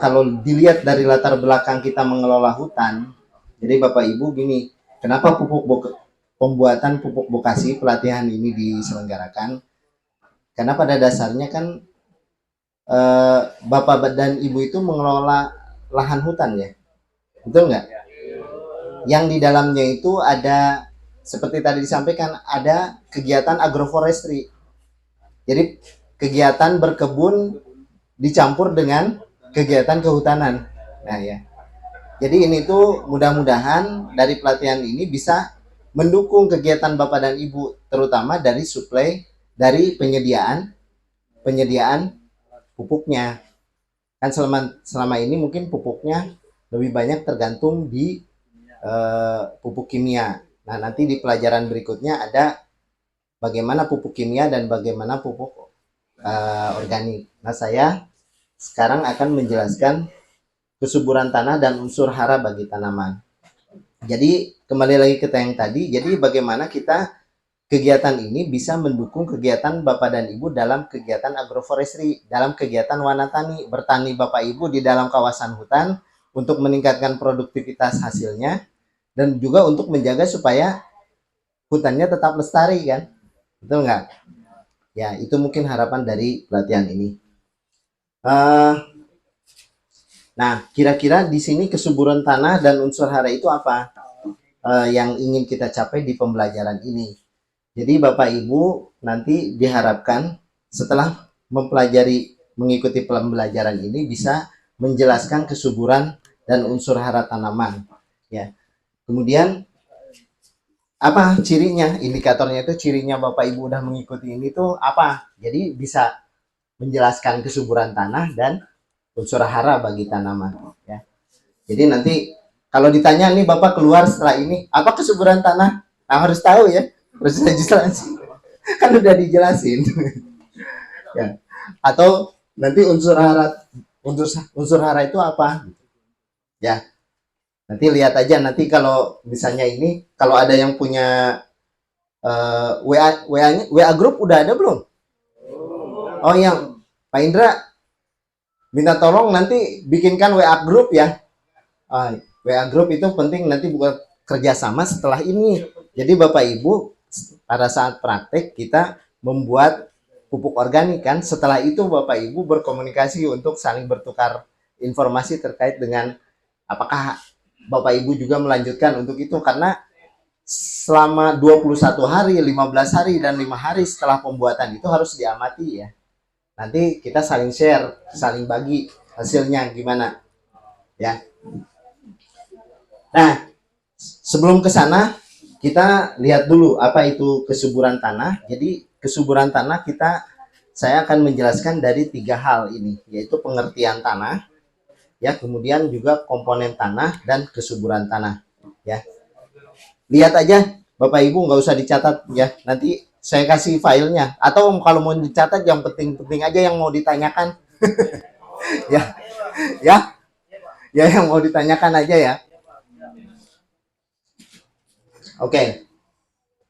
kalau dilihat dari latar belakang kita mengelola hutan, jadi Bapak Ibu gini, kenapa pembuatan pupuk vokasi pelatihan ini diselenggarakan? Karena pada dasarnya kan Bapak dan Ibu itu mengelola lahan hutan ya, betul nggak? Yang di dalamnya itu ada seperti tadi disampaikan ada kegiatan agroforestry. Jadi kegiatan berkebun dicampur dengan kegiatan kehutanan. Nah ya. Jadi ini tuh mudah-mudahan dari pelatihan ini bisa mendukung kegiatan Bapak dan Ibu, terutama dari suplai dari penyediaan penyediaan pupuknya. Kan selama ini mungkin pupuknya lebih banyak tergantung di pupuk kimia. Nah, nanti di pelajaran berikutnya ada bagaimana pupuk kimia dan bagaimana pupuk organik. Nah, saya sekarang akan menjelaskan kesuburan tanah dan unsur hara bagi tanaman. Jadi kembali lagi ke yang tadi, jadi bagaimana kita kegiatan ini bisa mendukung kegiatan Bapak dan Ibu dalam kegiatan agroforestry, dalam kegiatan wanatani, bertani Bapak Ibu di dalam kawasan hutan untuk meningkatkan produktivitas hasilnya dan juga untuk menjaga supaya hutannya tetap lestari kan, betul nggak? Ya itu mungkin harapan dari pelatihan ini. Nah kira-kira di sini kesuburan tanah dan unsur hara itu apa yang ingin kita capai di pembelajaran ini? Jadi Bapak Ibu nanti diharapkan setelah mengikuti pembelajaran ini bisa menjelaskan kesuburan dan unsur hara tanaman. Ya. Kemudian apa cirinya? Indikatornya itu cirinya Bapak Ibu udah mengikuti ini tuh apa? Jadi bisa menjelaskan kesuburan tanah dan unsur hara bagi tanaman. Ya. Jadi nanti kalau ditanya nih Bapak keluar setelah ini, apa kesuburan tanah? Nah, harus tahu ya, harus dijelasin. Kan udah dijelasin. Ya. Atau nanti unsur hara itu apa? Ya, nanti lihat aja nanti kalau misalnya ini kalau ada yang punya WA grup udah ada belum? Oh yang Pak Indra minta tolong nanti bikinkan WA grup ya. WA grup itu penting nanti buat kerjasama setelah ini. Jadi Bapak Ibu pada saat praktek kita membuat pupuk organik kan. Setelah itu Bapak Ibu berkomunikasi untuk saling bertukar informasi terkait dengan apakah Bapak Ibu juga melanjutkan untuk itu karena selama 21 hari, 15 hari dan 5 hari setelah pembuatan itu harus diamati ya. Nanti kita saling share, saling bagi hasilnya gimana ya. Nah, sebelum ke sana kita lihat dulu apa itu kesuburan tanah. Jadi kesuburan tanah saya akan menjelaskan dari 3 hal ini, yaitu pengertian tanah, ya, kemudian juga komponen tanah dan kesuburan tanah, ya. Lihat aja, Bapak Ibu nggak usah dicatat ya. Nanti saya kasih filenya. Atau kalau mau dicatat yang penting-penting aja yang mau ditanyakan, ya, ya, ya yang mau ditanyakan aja ya. Oke,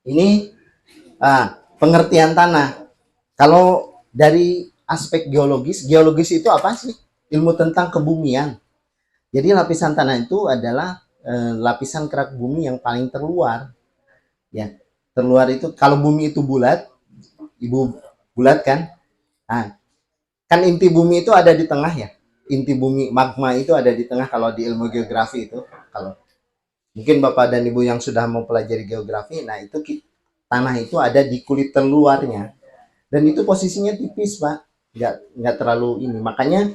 ini pengertian tanah. Kalau dari aspek geologis, geologis itu apa sih? Ilmu tentang kebumian. Jadi lapisan tanah itu adalah lapisan kerak bumi yang paling terluar. Ya, terluar itu kalau bumi itu bulat, ibu bulat kan? Nah, kan inti bumi itu ada di tengah ya. Inti bumi magma itu ada di tengah kalau di ilmu geografi itu. Kalau mungkin Bapak dan Ibu yang sudah mempelajari geografi, nah itu tanah itu ada di kulit terluarnya. Dan itu posisinya tipis, Pak. Nggak terlalu ini. Makanya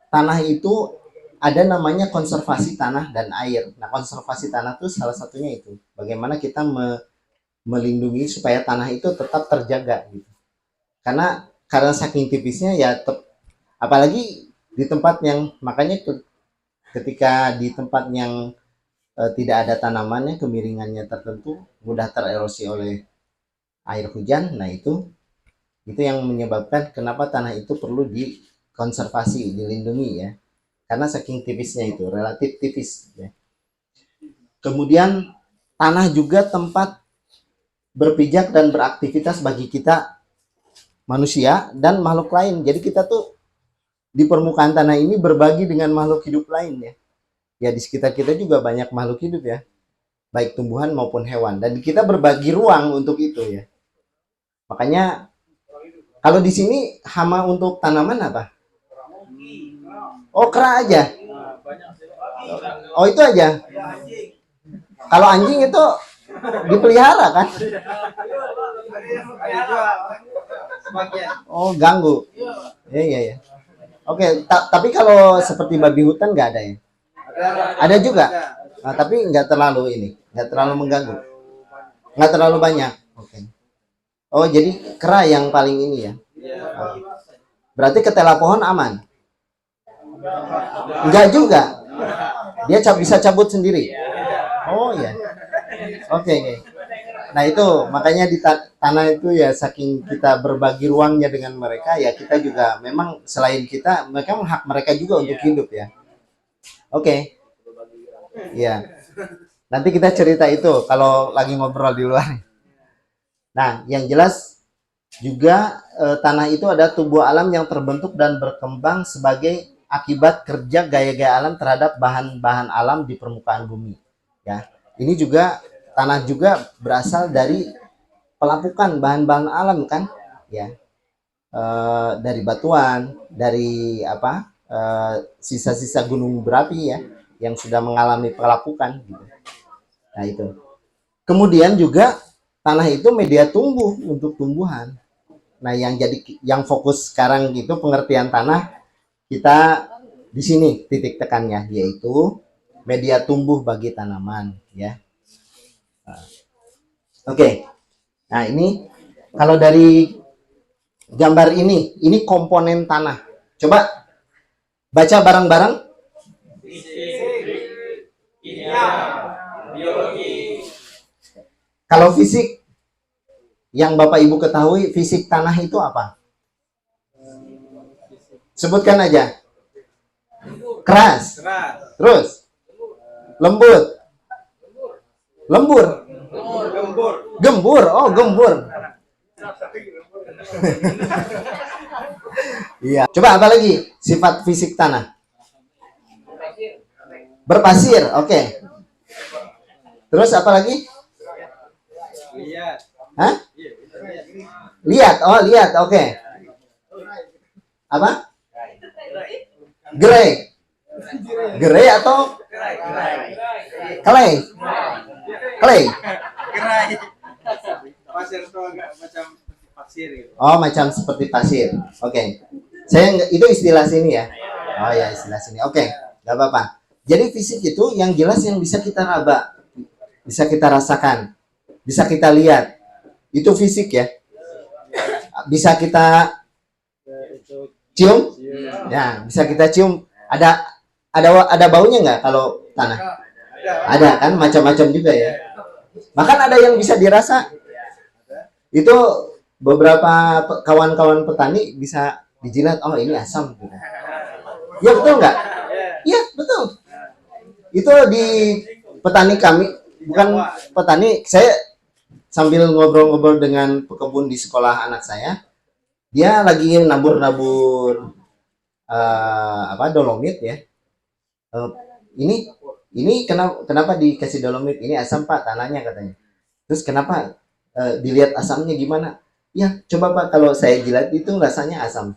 tanah itu ada namanya konservasi tanah dan air. Nah, konservasi tanah itu salah satunya itu. Bagaimana kita melindungi supaya tanah itu tetap terjaga gitu. Karena saking tipisnya ya apalagi di tempat yang makanya ketika di tempat yang tidak ada tanamannya, kemiringannya tertentu, mudah tererosi oleh air hujan. Nah, itu yang menyebabkan kenapa tanah itu perlu dikonservasi, dilindungi ya. Karena saking tipisnya itu, relatif tipis ya. Kemudian tanah juga tempat berpijak dan beraktivitas bagi kita manusia dan makhluk lain. Jadi kita tuh di permukaan tanah ini berbagi dengan makhluk hidup lain ya. Ya di sekitar kita juga banyak makhluk hidup ya, baik tumbuhan maupun hewan. Dan kita berbagi ruang untuk itu ya. Makanya kalau di sini hama untuk tanaman apa? Oh, kera aja. Oh, itu aja. Kalau anjing itu dipelihara kan? Oh, ganggu. Iya, iya, iya. Oke, tapi kalau seperti babi hutan nggak ada ya? Ada juga. Nah, tapi nggak terlalu ini, nggak terlalu mengganggu, nggak terlalu banyak. Oke. Oh, jadi kera yang paling ini ya. Oh. Berarti ketela pohon aman? Enggak juga. Dia bisa cabut sendiri. Oh ya. Oke, oke. Nah itu makanya di tanah itu ya, saking kita berbagi ruangnya dengan mereka ya, kita juga memang selain kita, mereka hak mereka juga untuk hidup ya. Oke. Ya. Nanti kita cerita itu kalau lagi ngobrol di luar. Nah, yang jelas juga tanah itu ada tubuh alam yang terbentuk dan berkembang sebagai akibat kerja gaya-gaya alam terhadap bahan-bahan alam di permukaan bumi. Ya, ini juga tanah juga berasal dari pelapukan bahan-bahan alam kan, ya, dari batuan, dari apa, sisa-sisa gunung berapi ya, yang sudah mengalami pelapukan. Gitu. Nah itu. Kemudian juga tanah itu media tumbuh untuk tumbuhan. Nah, yang fokus sekarang itu pengertian tanah kita di sini titik tekannya, yaitu media tumbuh bagi tanaman ya. Oke. Nah, ini kalau dari gambar ini komponen tanah. Coba baca bareng-bareng. Kalau fisik yang Bapak Ibu ketahui, fisik tanah itu apa? Sebutkan aja. Keras. Terus lembut. Lembur. Gembur. Oh, gembur. Iya. Coba apa lagi? Sifat fisik tanah. Berpasir. Oke. Terus apa lagi? Lihat. Hah? Lihat. Oh, lihat. Oke. Apa? Grey. Grey atau clay? Clay. Pasir itu agak macam pasir gitu. Oh, macam seperti pasir. Oke. Saya itu istilah sini ya. Oh ya, istilah sini. Oke, nggak apa-apa. Jadi fisik itu yang jelas yang bisa kita raba, bisa kita rasakan, bisa kita lihat. Itu fisik ya. Bisa kita cium? Ya, bisa kita cium. Ada baunya nggak kalau tanah? Ada kan, macam-macam juga ya. Bahkan ada yang bisa dirasa. Itu beberapa kawan-kawan petani bisa dijilat, oh ini asam gitu. Ya betul nggak? Iya betul. Itu di petani kami, bukan petani, saya sambil ngobrol-ngobrol dengan pekebun di sekolah anak saya, dia lagi nabur-nabur dolomit ya. Ini kenapa dikasih dolomit? Ini asam Pak tanahnya katanya. Terus kenapa? Dilihat asamnya gimana? Ya coba Pak, kalau saya jilat itu rasanya asam.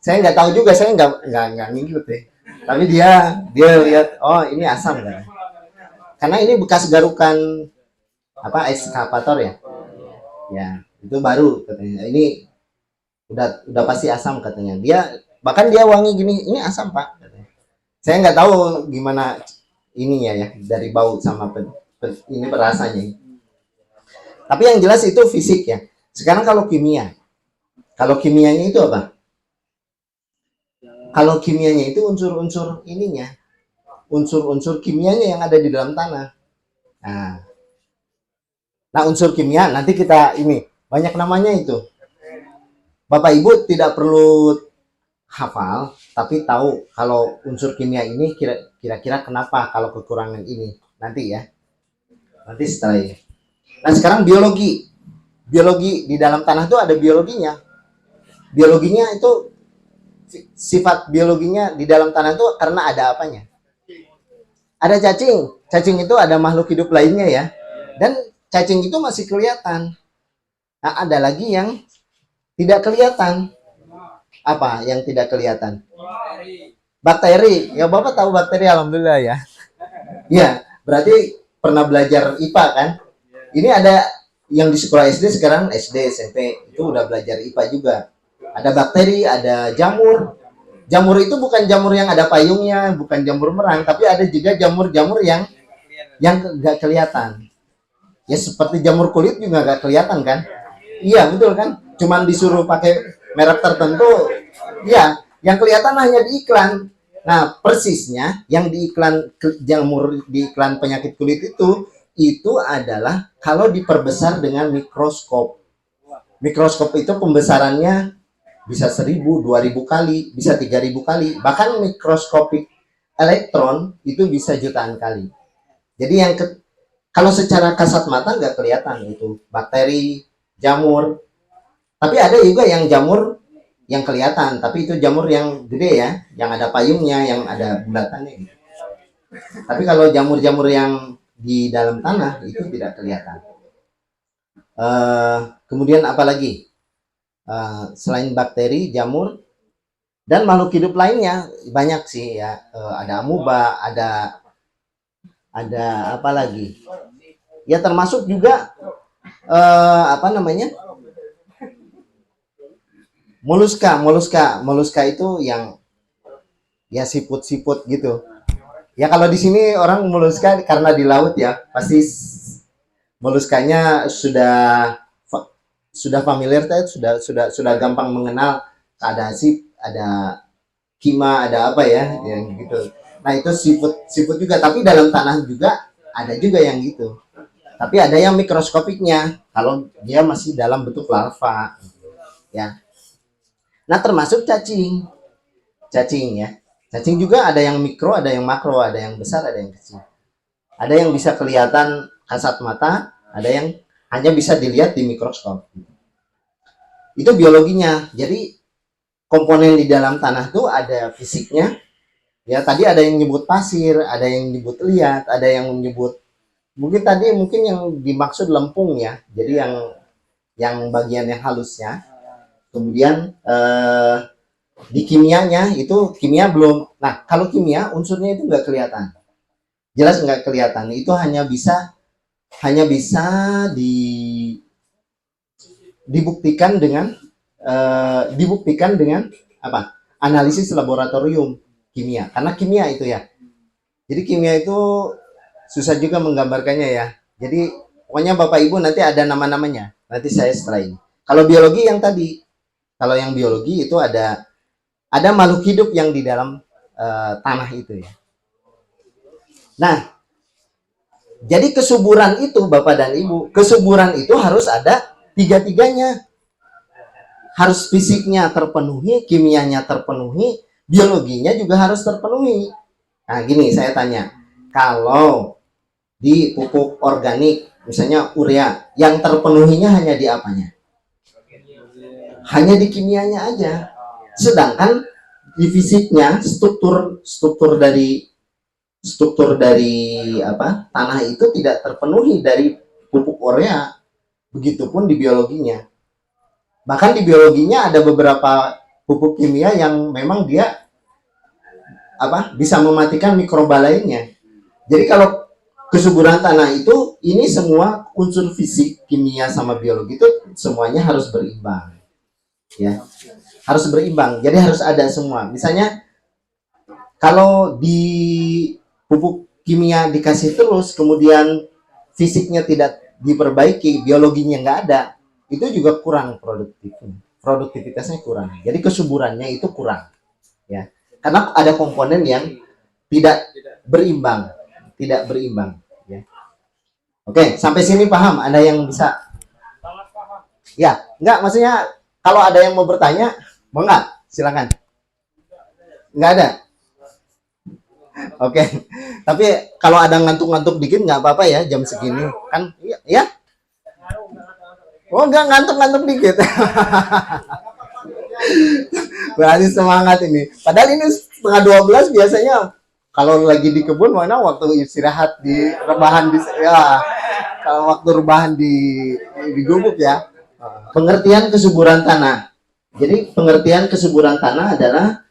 Saya nggak tahu juga, saya nggak ngikut deh. Tapi dia lihat, oh ini asam kan? Karena ini bekas garukan apa ekskavator ya. Ya itu baru katanya. Ini udah pasti asam katanya. Bahkan dia wangi gini, ini asam Pak katanya. Saya nggak tahu gimana ininya ya, dari bau sama ini rasanya. Tapi yang jelas itu fisik ya. Sekarang kalau kimia. Kalau kimianya itu apa? Kalau kimianya itu unsur-unsur ininya. Unsur-unsur kimianya yang ada di dalam tanah. Nah, unsur kimia nanti kita ini banyak namanya itu. Bapak Ibu tidak perlu hafal, tapi tahu kalau unsur kimia ini kira-kira kenapa kalau kekurangan ini. Nanti ya. Nanti setelah ini. Nah sekarang biologi di dalam tanah itu ada biologinya. Biologinya itu sifat biologinya di dalam tanah itu karena ada apanya? Ada cacing. Cacing itu ada makhluk hidup lainnya ya. Dan cacing itu masih kelihatan. Nah, ada lagi yang tidak kelihatan. Apa yang tidak kelihatan? Bakteri. Ya, Bapak tahu bakteri, alhamdulillah ya. Iya, berarti pernah belajar IPA kan? Ini ada yang di sekolah SD sekarang SD, SMP itu udah belajar IPA juga. Ada bakteri, ada jamur. Jamur itu bukan jamur yang ada payungnya, bukan jamur merang, tapi ada juga jamur-jamur yang nggak kelihatan. Ya seperti jamur kulit juga nggak kelihatan kan? Iya betul kan? Cuman disuruh pakai merek tertentu, ya yang kelihatan hanya di iklan. Nah persisnya yang di iklan jamur di iklan penyakit kulit itu adalah kalau diperbesar dengan mikroskop. Mikroskop itu pembesarannya bisa 1000, 2000 kali, bisa 3000 kali, bahkan mikroskopik elektron itu bisa jutaan kali. Jadi yang kalau secara kasat mata nggak kelihatan itu bakteri, jamur, tapi ada juga yang jamur yang kelihatan, tapi itu jamur yang gede ya, yang ada payungnya, yang ada bulatannya gitu. Tapi kalau jamur-jamur yang di dalam tanah itu tidak kelihatan. Kemudian apa lagi? Selain bakteri, jamur, dan makhluk hidup lainnya banyak sih ya. Ada amuba, ada apa lagi? Ya termasuk juga apa namanya? Moluska itu yang ya siput-siput gitu. Ya kalau di sini orang moluska karena di laut ya, pasti moluskanya sudah familiar, sudah gampang mengenal. Ada sip, ada kima, ada apa ya yang gitu. Nah itu siput juga, tapi dalam tanah juga ada juga yang gitu. Tapi ada yang mikroskopiknya kalau dia masih dalam bentuk larva ya. Nah termasuk cacing ya. Cacing juga ada yang mikro, ada yang makro, ada yang besar, ada yang kecil. Ada yang bisa kelihatan kasat mata, ada yang hanya bisa dilihat di mikroskop. Itu biologinya. Jadi komponen di dalam tanah itu ada fisiknya. Ya tadi ada yang nyebut pasir, ada yang nyebut liat, ada yang menyebut mungkin yang dimaksud lempung ya. Jadi yang bagian yang halusnya. Kemudian di kimianya itu kimia belum. Nah kalau kimia unsurnya itu nggak kelihatan. Jelas nggak kelihatan. Itu hanya bisa dibuktikan dengan apa? Analisis laboratorium kimia. Karena kimia itu ya. Jadi kimia itu susah juga menggambarkannya ya. Jadi pokoknya Bapak Ibu nanti ada nama-namanya. Nanti saya setelah ini. Kalau biologi yang tadi, kalau yang biologi itu ada makhluk hidup yang di dalam tanah itu ya. Nah, jadi kesuburan itu Bapak dan Ibu, kesuburan itu harus ada tiga-tiganya. Harus fisiknya terpenuhi, kimianya terpenuhi, biologinya juga harus terpenuhi. Nah gini saya tanya, kalau di pupuk organik, misalnya urea, yang terpenuhinya hanya di apanya? Hanya di kimianya aja. Sedangkan di fisiknya, struktur dari apa tanah itu tidak terpenuhi dari pupuk urea. Begitupun di biologinya. Bahkan di biologinya ada beberapa pupuk kimia yang memang dia bisa mematikan mikroba lainnya. Jadi kalau kesuburan tanah itu ini semua unsur fisik, kimia sama biologi itu semuanya harus berimbang. Ya. Harus berimbang. Jadi harus ada semua. Misalnya kalau di pupuk kimia dikasih terus kemudian fisiknya tidak diperbaiki, biologinya nggak ada, itu juga kurang produktivitasnya kurang. Jadi kesuburannya itu kurang ya, karena ada komponen yang tidak berimbang ya. Oke, sampai sini paham? Ada yang bisa ya? Enggak, maksudnya kalau ada yang mau bertanya mau nggak, silakan. Nggak ada. Oke, tapi kalau ada ngantuk-ngantuk dikit nggak apa-apa ya, jam segini kan ya. Oh, nggak ngantuk-ngantuk dikit. Berarti semangat ini. Padahal ini setengah 12 biasanya kalau lagi di kebun mana waktu istirahat di rebahan di ya kalau waktu rebahan di gubuk ya. Pengertian kesuburan tanah. Jadi pengertian kesuburan tanah adalah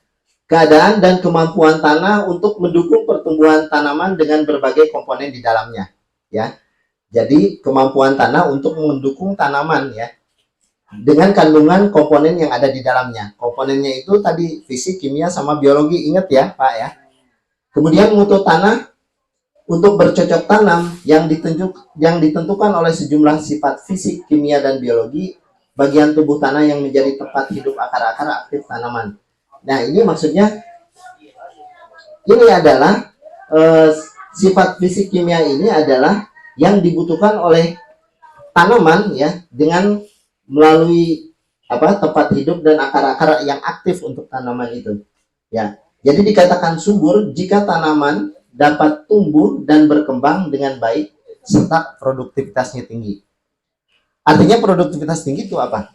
keadaan dan kemampuan tanah untuk mendukung pertumbuhan tanaman dengan berbagai komponen di dalamnya. Ya. Jadi kemampuan tanah untuk mendukung tanaman ya dengan kandungan komponen yang ada di dalamnya. Komponennya itu tadi fisik, kimia, sama biologi. Ingat ya, Pak ya. Kemudian mutu tanah untuk bercocok tanam yang ditentukan oleh sejumlah sifat fisik, kimia, dan biologi bagian tubuh tanah yang menjadi tempat hidup akar-akar aktif tanaman. Nah, ini maksudnya ini adalah sifat fisik kimia ini adalah yang dibutuhkan oleh tanaman ya dengan melalui tempat hidup dan akar-akar yang aktif untuk tanaman itu. Ya. Jadi dikatakan subur jika tanaman dapat tumbuh dan berkembang dengan baik serta produktivitasnya tinggi. Artinya produktivitas tinggi itu apa?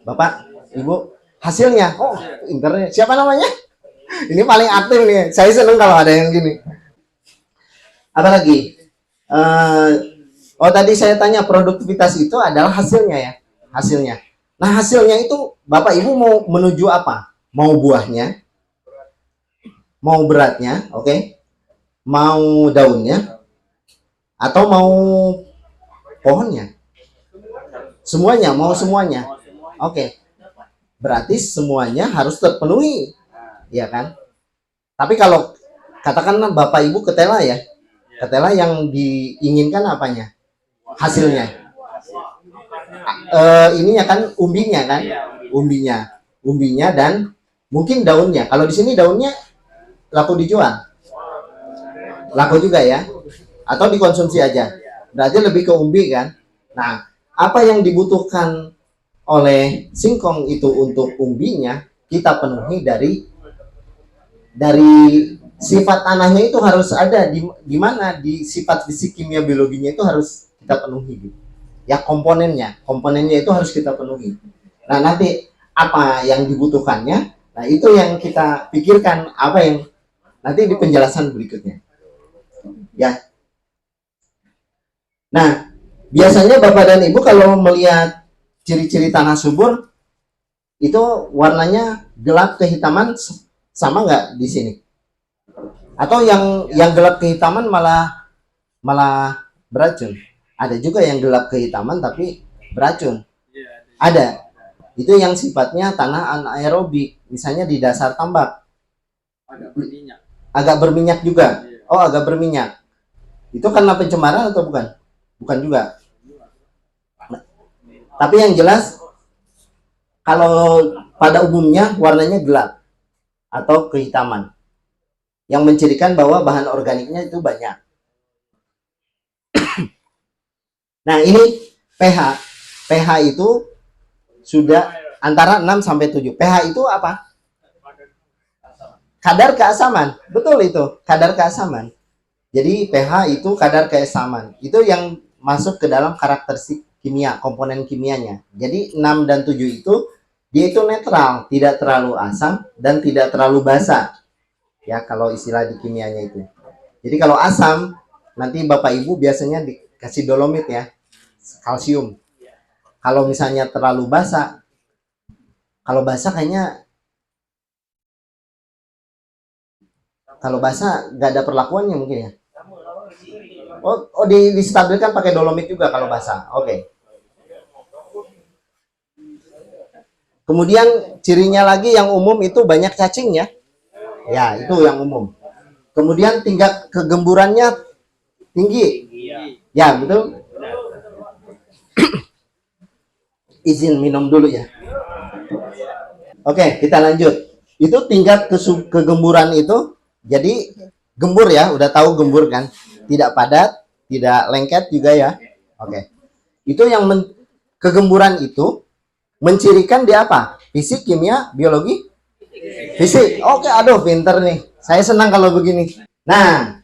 Bapak, Ibu, hasilnya. Oh, internet. Siapa namanya? Ini paling aktif nih. Saya senang kalau ada yang gini. Apa lagi? Tadi saya tanya produktivitas itu adalah hasilnya ya. Hasilnya. Nah, hasilnya itu Bapak Ibu mau menuju apa? Mau buahnya, mau beratnya, oke? Mau daunnya, atau mau pohonnya? Semuanya, mau semuanya. Oke. Berarti semuanya harus terpenuhi. Ya kan? Tapi kalau katakanlah Bapak Ibu ketela ya. Ketela yang diinginkan apanya? Hasilnya. Ininya kan umbinya kan? Umbinya dan mungkin daunnya. Kalau di sini daunnya laku dijual, laku juga ya, atau dikonsumsi aja. Berarti lebih ke umbi kan. Nah, apa yang dibutuhkan oleh singkong itu untuk umbinya kita penuhi dari sifat tanahnya itu harus ada di mana di sifat fisik kimia biologinya itu harus kita penuhi gitu. Ya komponennya itu harus kita penuhi. Nah, nanti apa yang dibutuhkannya, nah itu yang kita pikirkan apa yang nanti di penjelasan berikutnya. Ya. Nah, biasanya Bapak dan Ibu kalau melihat ciri-ciri tanah subur itu warnanya gelap kehitaman sama nggak di sini? Atau yang gelap kehitaman malah beracun? Ada juga yang gelap kehitaman tapi beracun. Ada. Itu yang sifatnya tanah anaerobik, misalnya di dasar tambak. Agak berminyak juga. Oh, agak berminyak. Itu karena pencemaran atau bukan? Bukan juga. Tapi yang jelas kalau pada umumnya warnanya gelap atau kehitaman. Yang mencirikan bahwa bahan organiknya itu banyak. Nah, ini pH. pH itu sudah antara 6 sampai 7. pH itu apa? Kadar keasaman. Betul itu, kadar keasaman. Jadi pH itu kadar keasaman. Itu yang masuk ke dalam karakteristik kimia, komponen kimianya. Jadi 6 dan 7 itu dia itu netral, tidak terlalu asam dan tidak terlalu basa. Ya, kalau istilah di kimianya itu. Jadi kalau asam, nanti Bapak Ibu biasanya dikasih dolomit ya, kalsium. Kalau misalnya terlalu basa, kalau basa kayaknya kalau basa nggak ada perlakuannya mungkin ya. Oh, distabilkan pakai dolomit juga kalau basa. Oke. Kemudian cirinya lagi yang umum itu banyak cacing ya. Ya, itu yang umum. Kemudian tingkat kegemburannya tinggi. Ya, betul. Izin minum dulu ya. Oke, kita lanjut. Itu tingkat kegemburan itu, jadi gembur ya, udah tahu gembur kan? Tidak padat, tidak lengket juga ya. Oke. Itu yang kegemburan itu mencirikan dia apa? Fisik, kimia, biologi? Fisik. Oke, aduh pinter nih. Saya senang kalau begini. Nah,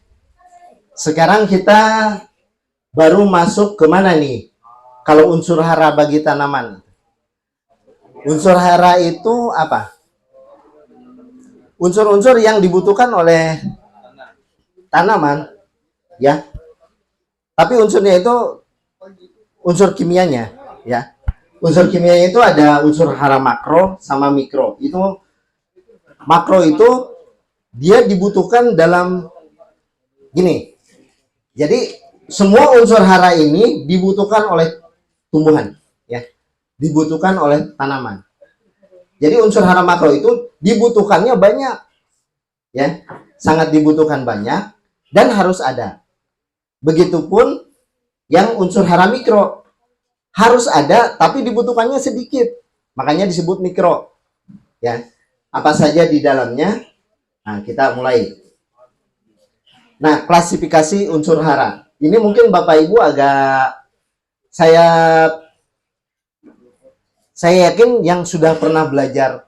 sekarang kita baru masuk ke mana nih? Kalau unsur hara bagi tanaman. Unsur hara itu apa? Unsur-unsur yang dibutuhkan oleh tanaman, ya. Tapi unsurnya itu unsur kimianya, ya. Unsur kimianya itu ada unsur hara makro sama mikro. Itu makro itu dia dibutuhkan dalam gini. Jadi semua unsur hara ini dibutuhkan oleh tumbuhan, ya. Dibutuhkan oleh tanaman. Jadi unsur hara makro itu dibutuhkannya banyak, ya. Sangat dibutuhkan banyak dan harus ada. Begitupun yang unsur hara mikro harus ada tapi dibutuhkannya sedikit. Makanya disebut mikro, ya. Apa saja di dalamnya? Nah, kita mulai. Nah, klasifikasi unsur hara. Ini mungkin Bapak Ibu agak saya yakin yang sudah pernah belajar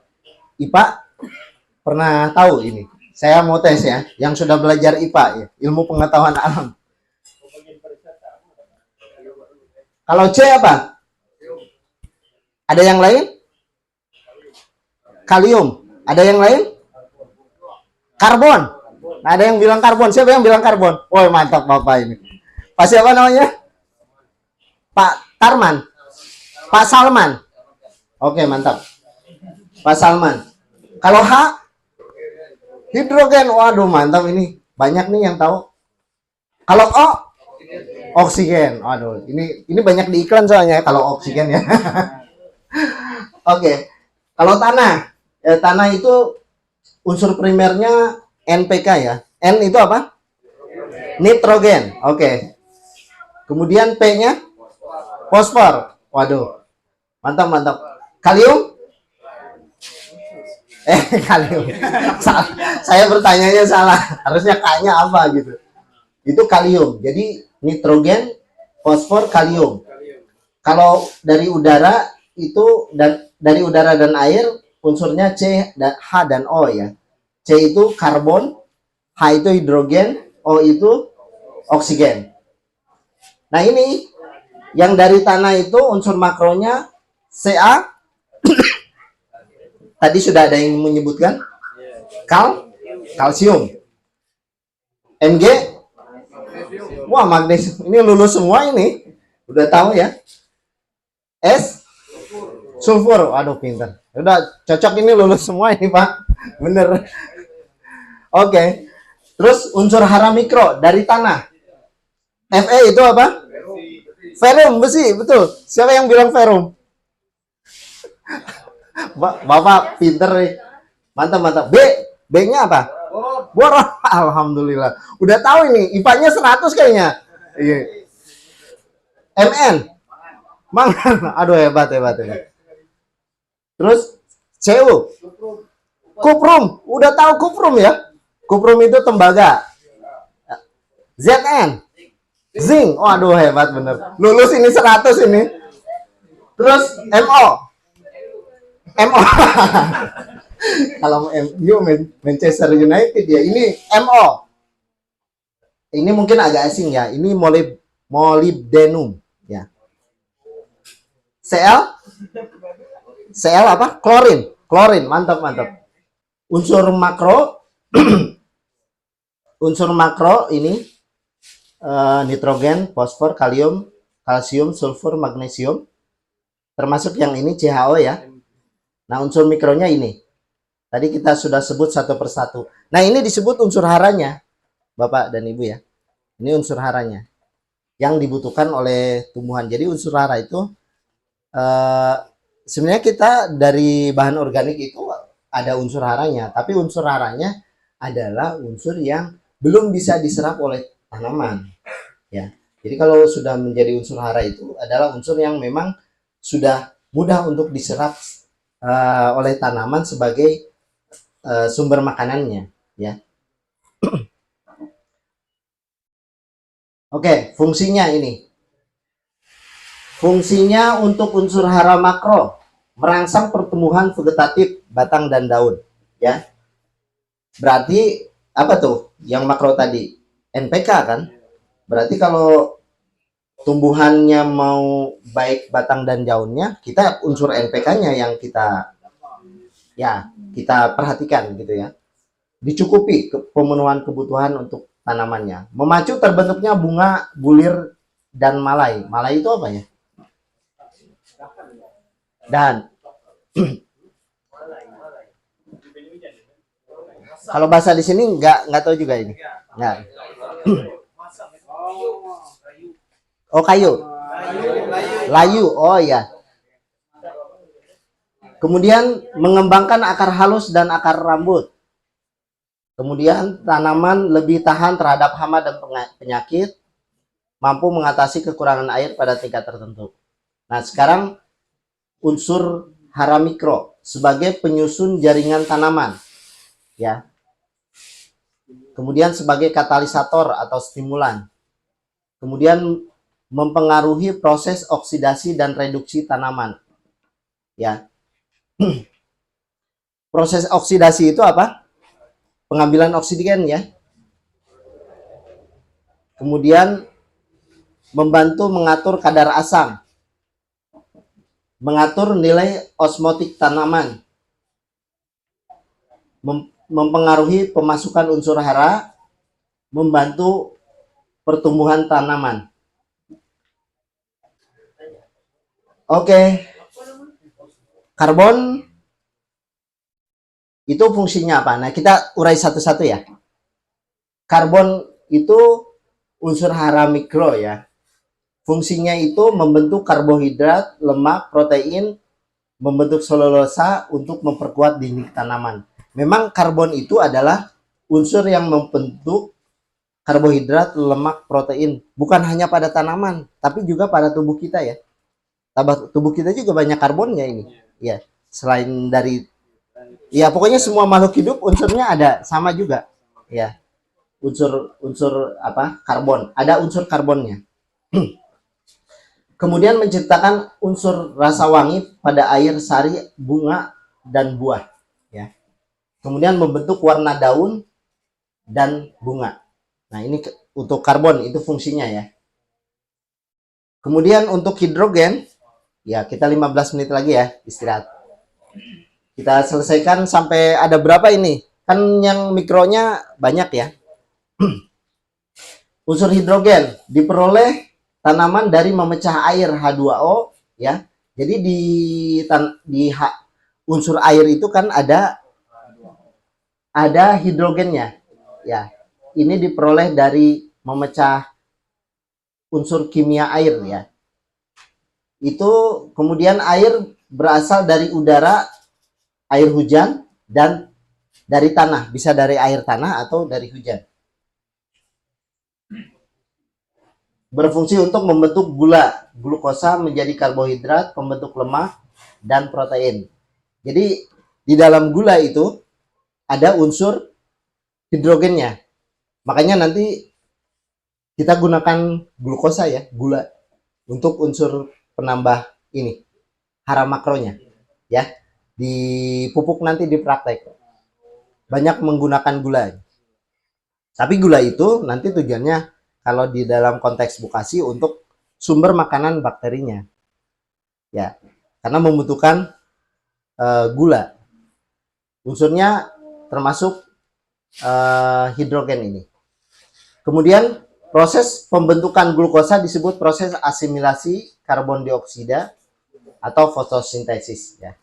IPA pernah tahu ini. Saya mau tes ya, yang sudah belajar IPA ya, ilmu pengetahuan alam. Kalau C apa? Ada yang lain? Kalium. Ada yang lain? Karbon. Nah, ada yang bilang karbon. Siapa yang bilang karbon? Woi, mantap Bapak ini. Pak siapa namanya? Pak Tarman. Pak Salman. Oke, mantap. Pak Salman. Kalau H? Hidrogen. Waduh, mantap ini. Banyak nih yang tahu. Kalau O? Oksigen. Waduh, ini banyak di iklan soalnya ya, kalau oksigen ya. Oke. Kalau tanah, tanah itu unsur primernya NPK ya. N itu apa? Nitrogen. Oke. Kemudian P-nya fosfor. Waduh. Mantap, mantap. Kalium? Kalium. Saya bertanyanya salah. Harusnya K-nya apa gitu. Itu kalium. Jadi nitrogen, fosfor, kalium. Kalau dari udara itu dari udara dan air unsurnya C, H dan O ya. C itu karbon, H itu hidrogen, O itu oksigen. Nah ini yang dari tanah itu unsur makronya Ca. Tadi sudah ada yang menyebutkan kalsium. Mg, wah magnesium. Ini lulus semua ini, udah tahu ya. S, sulfur. Aduh pintar. Udah cocok ini lulus semua ini Pak. Bener. Oke. Terus unsur hara mikro dari tanah. Fe itu apa? Ferum, besi, betul. Siapa yang bilang ferum? Bapak pinter nih. Mantap, mantap. B-nya apa? Boron. Alhamdulillah. Udah tahu ini, IPA-nya 100 kayaknya. Iya. Mn. Mangan. Aduh hebat, hebat, hebat. Terus Cu. Kuprum. Udah tahu kuprum ya? Kuprum itu tembaga. Zn. Zinc. Waduh hebat bener. Lulus ini 100 ini. Terus MO. MO. Kalau MU Manchester United ya, ini MO. Ini mungkin agak asing ya. Ini molybdenum ya. Cl? Cl apa? Klorin. Klorin, mantap, mantap. Unsur makro unsur makro ini nitrogen, fosfor, kalium, kalsium, sulfur, magnesium. Termasuk yang ini CHO ya. Nah, unsur mikronya ini. Tadi kita sudah sebut satu persatu. Nah, ini disebut unsur haranya, Bapak dan Ibu ya. Ini unsur haranya yang dibutuhkan oleh tumbuhan. Jadi unsur hara itu sebenarnya kita dari bahan organik itu ada unsur haranya, tapi unsur haranya adalah unsur yang belum bisa diserap oleh tanaman. Ya. Jadi kalau sudah menjadi unsur hara itu adalah unsur yang memang sudah mudah untuk diserap oleh tanaman sebagai sumber makanannya ya. Oke, fungsinya ini. Fungsinya untuk unsur hara makro merangsang pertumbuhan vegetatif batang dan daun ya. Berarti apa tuh yang makro tadi? NPK kan? Berarti kalau tumbuhannya mau baik batang dan daunnya, kita unsur NPK-nya yang kita perhatikan gitu ya. Dicukupi pemenuhan kebutuhan untuk tanamannya. Memacu terbentuknya bunga, bulir, dan malai. Malai itu apa ya? Dan kalau bahasa di sini nggak tahu juga ini. Nggak. Oh, kayu. Layu. Oh ya. Kemudian mengembangkan akar halus dan akar rambut. Kemudian tanaman lebih tahan terhadap hama dan penyakit, mampu mengatasi kekurangan air pada tingkat tertentu. Nah, sekarang unsur hara mikro sebagai penyusun jaringan tanaman, ya. Kemudian sebagai katalisator atau stimulan. Kemudian mempengaruhi proses oksidasi dan reduksi tanaman, ya. Proses oksidasi itu apa? Pengambilan oksigen, ya. Kemudian membantu mengatur kadar asam, mengatur nilai osmotik tanaman, mempengaruhi pemasukan unsur hara, membantu pertumbuhan tanaman. Oke. Karbon itu fungsinya apa? Nah, kita urai satu-satu ya. Karbon itu unsur hara mikro ya. Fungsinya itu membentuk karbohidrat, lemak, protein, membentuk selulosa untuk memperkuat dinding tanaman. Memang karbon itu adalah unsur yang membentuk karbohidrat, lemak, protein. Bukan hanya pada tanaman, tapi juga pada tubuh kita ya. Tubuh kita juga banyak karbonnya ini. Ya, selain dari ya pokoknya semua makhluk hidup unsurnya ada sama juga. Ya, unsur apa? Karbon. Ada unsur karbonnya. Kemudian menciptakan unsur rasa wangi pada air, sari, bunga, dan buah. Ya. Kemudian membentuk warna daun dan bunga. Nah, ini untuk karbon itu fungsinya ya. Kemudian untuk hidrogen, ya kita 15 menit lagi ya istirahat. Kita selesaikan sampai ada berapa ini? Kan yang mikronya banyak ya. Unsur hidrogen diperoleh tanaman dari memecah air H2O ya. Jadi di unsur air itu kan ada hidrogennya. Ya. Ini diperoleh dari memecah unsur kimia air ya. Itu kemudian air berasal dari udara, air hujan, dan dari tanah. Bisa dari air tanah atau dari hujan. Berfungsi untuk membentuk gula, glukosa menjadi karbohidrat, pembentuk lemak, dan protein. Jadi di dalam gula itu ada unsur hidrogennya. Makanya nanti kita gunakan glukosa ya, gula, untuk unsur penambah ini, hara makronya. Ya, di pupuk nanti di praktek. Banyak menggunakan gula. Tapi gula itu nanti tujuannya kalau di dalam konteks bukasi untuk sumber makanan bakterinya. Ya, karena membutuhkan gula. Unsurnya termasuk hidrogen ini. Kemudian proses pembentukan glukosa disebut proses asimilasi karbon dioksida atau fotosintesis ya.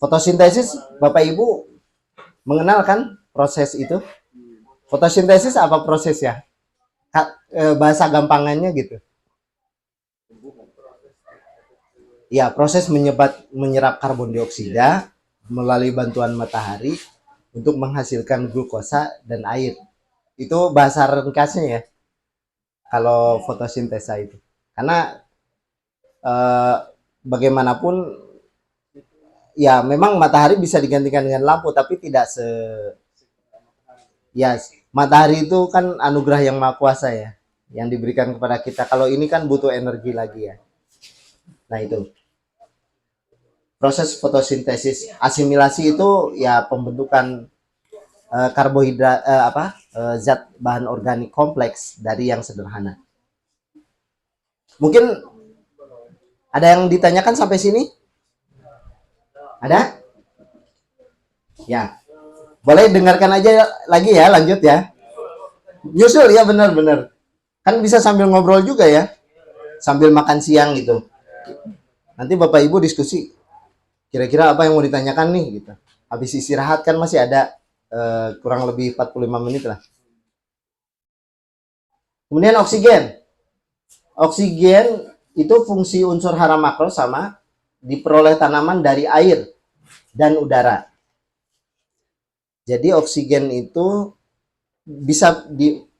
Fotosintesis Bapak Ibu mengenal kan proses itu? Fotosintesis apa proses ya? Bahasa gampangannya gitu. Ya, proses menyerap karbon dioksida melalui bantuan matahari untuk menghasilkan glukosa dan air. Itu bahasa ringkasnya ya. Kalau fotosintesa itu. Karena bagaimanapun ya memang matahari bisa digantikan dengan lampu tapi tidak ya matahari itu kan anugerah yang maha kuasa ya yang diberikan kepada kita. Kalau ini kan butuh energi lagi ya. Nah, itu. Proses fotosintesis, asimilasi itu ya pembentukan karbohidrat zat bahan organik kompleks dari yang sederhana. Mungkin ada yang ditanyakan sampai sini? Ada? Ya. Boleh dengarkan aja lagi ya, lanjut ya. Nyusul ya, benar-benar. Kan bisa sambil ngobrol juga ya, sambil makan siang gitu. Nanti Bapak Ibu diskusi, kira-kira apa yang mau ditanyakan nih gitu. Habis istirahat kan masih ada kurang lebih 45 menit lah. Kemudian oksigen. Oksigen itu fungsi unsur hara makro sama, diperoleh tanaman dari air dan udara. Jadi oksigen itu bisa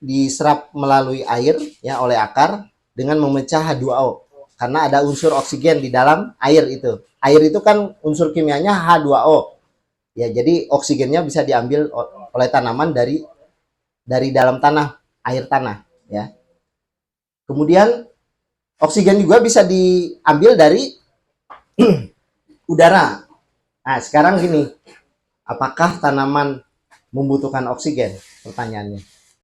diserap melalui air ya oleh akar dengan memecah H2O karena ada unsur oksigen di dalam air itu. Air itu kan unsur kimianya H2O. Ya, jadi oksigennya bisa diambil oleh tanaman dari dalam tanah, air tanah ya. Kemudian oksigen juga bisa diambil dari udara. Nah, sekarang gini, apakah tanaman membutuhkan oksigen? Pertanyaannya.